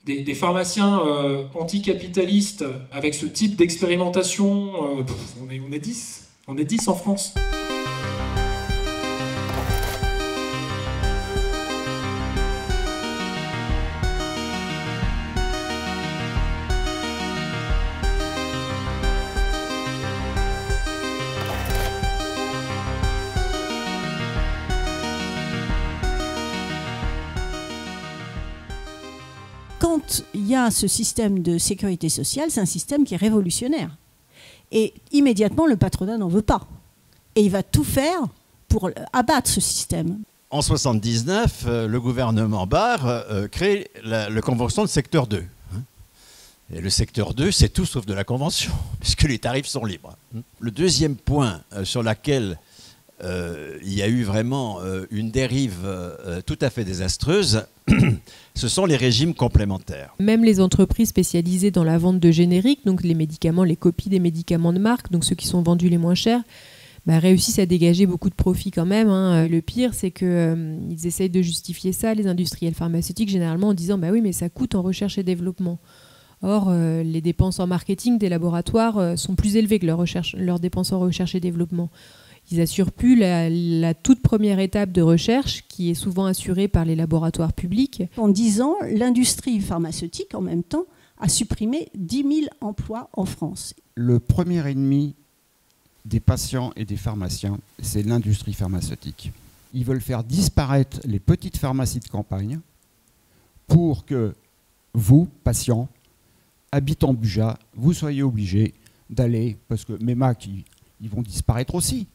des pharmaciens anticapitalistes avec ce type d'expérimentation, on est 10. On est 10 en France. Quand il y a ce système de sécurité sociale, c'est un système qui est révolutionnaire. Et immédiatement, le patronat n'en veut pas. Et il va tout faire pour abattre ce système. En 1979, le gouvernement Barre crée la convention de secteur 2. Et le secteur 2, c'est tout sauf de la convention, puisque les tarifs sont libres. Le deuxième point sur lequel il y a eu vraiment une dérive tout à fait désastreuse, ce sont les régimes complémentaires. Même les entreprises spécialisées dans la vente de génériques, donc les médicaments, les copies des médicaments de marque, donc ceux qui sont vendus les moins chers, réussissent à dégager beaucoup de profits quand même. Le pire, c'est qu'ils essayent de justifier ça, les industriels pharmaceutiques, généralement en disant oui, mais ça coûte en recherche et développement. Or, les dépenses en marketing des laboratoires sont plus élevées que leurs dépenses en recherche et développement. Ils assurent plus la toute première étape de recherche qui est souvent assurée par les laboratoires publics. En 10 ans, l'industrie pharmaceutique, en même temps, a supprimé 10 000 emplois en France. Le premier ennemi des patients et des pharmaciens, c'est l'industrie pharmaceutique. Ils veulent faire disparaître les petites pharmacies de campagne pour que vous, patients, habitant Buja, vous soyez obligés d'aller, parce que mes MAC, ils vont disparaître aussi.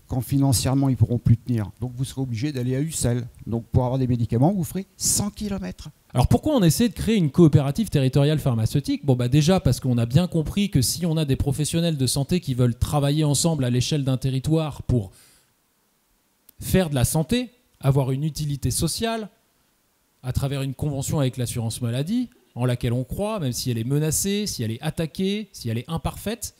Quand financièrement, ils ne pourront plus tenir. Donc, vous serez obligé d'aller à Ussel. Donc, pour avoir des médicaments, vous ferez 100 km. Alors, pourquoi on essaie de créer une coopérative territoriale pharmaceutique ? Déjà, parce qu'on a bien compris que si on a des professionnels de santé qui veulent travailler ensemble à l'échelle d'un territoire pour faire de la santé, avoir une utilité sociale, à travers une convention avec l'assurance maladie, en laquelle on croit, même si elle est menacée, si elle est attaquée, si elle est imparfaite,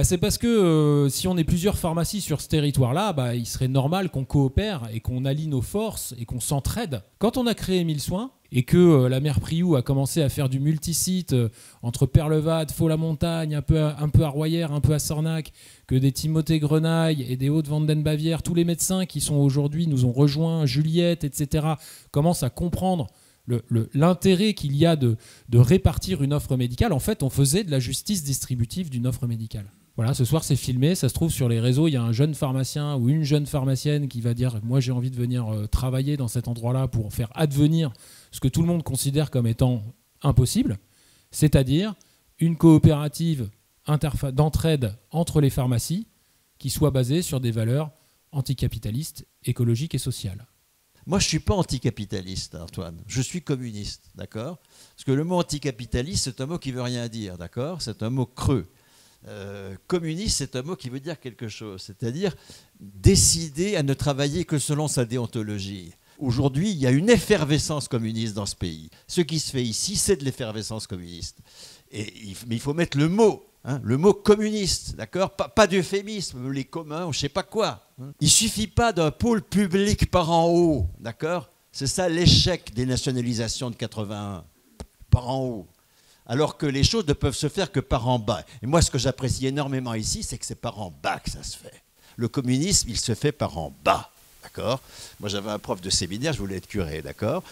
c'est parce que si on est plusieurs pharmacies sur ce territoire-là, il serait normal qu'on coopère et qu'on allie nos forces et qu'on s'entraide. Quand on a créé 1000 soins et que la mère Priou a commencé à faire du multisite entre Perlevade, Faux-la-Montagne, un peu à Royères, un peu à Sornac, que des Timothée Grenaille et des Hautes-Vanden-Bavière, tous les médecins qui sont aujourd'hui, nous ont rejoints, Juliette, etc., commencent à comprendre l'intérêt qu'il y a de répartir une offre médicale. En fait, on faisait de la justice distributive d'une offre médicale. Voilà, ce soir c'est filmé, ça se trouve sur les réseaux, il y a un jeune pharmacien ou une jeune pharmacienne qui va dire « moi j'ai envie de venir travailler dans cet endroit-là pour faire advenir ce que tout le monde considère comme étant impossible », c'est-à-dire une coopérative d'entraide entre les pharmacies qui soit basée sur des valeurs anticapitalistes, écologiques et sociales. Moi, je ne suis pas anticapitaliste, Antoine. Je suis communiste, d'accord ? Parce que le mot anticapitaliste, c'est un mot qui ne veut rien dire, d'accord ? C'est un mot creux. Communiste, c'est un mot qui veut dire quelque chose, c'est-à-dire décider à ne travailler que selon sa déontologie. Aujourd'hui, il y a une effervescence communiste dans ce pays. Ce qui se fait ici, c'est de l'effervescence communiste. Mais il faut mettre le mot communiste, d'accord ? Pas d'euphémisme, les communs, ou je ne sais pas quoi. Il ne suffit pas d'un pôle public par en haut, d'accord ? C'est ça l'échec des nationalisations de 81, par en haut. Alors que les choses ne peuvent se faire que par en bas. Et moi, ce que j'apprécie énormément ici, c'est que c'est par en bas que ça se fait. Le communisme, il se fait par en bas, d'accord ? Moi, j'avais un prof de séminaire, je voulais être curé, d'accord ?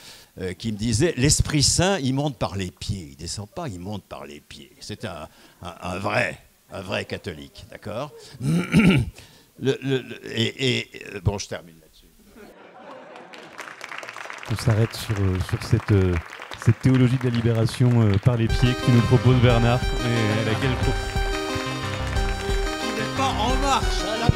Qui me disait, l'Esprit Saint, il monte par les pieds. Il ne descend pas, il monte par les pieds. C'est un vrai catholique, d'accord ? Bon, je termine là-dessus. On s'arrête sur cette théologie de la libération par les pieds que tu nous proposes, Bernard, et à laquelle... Qui n'est pas en marche à la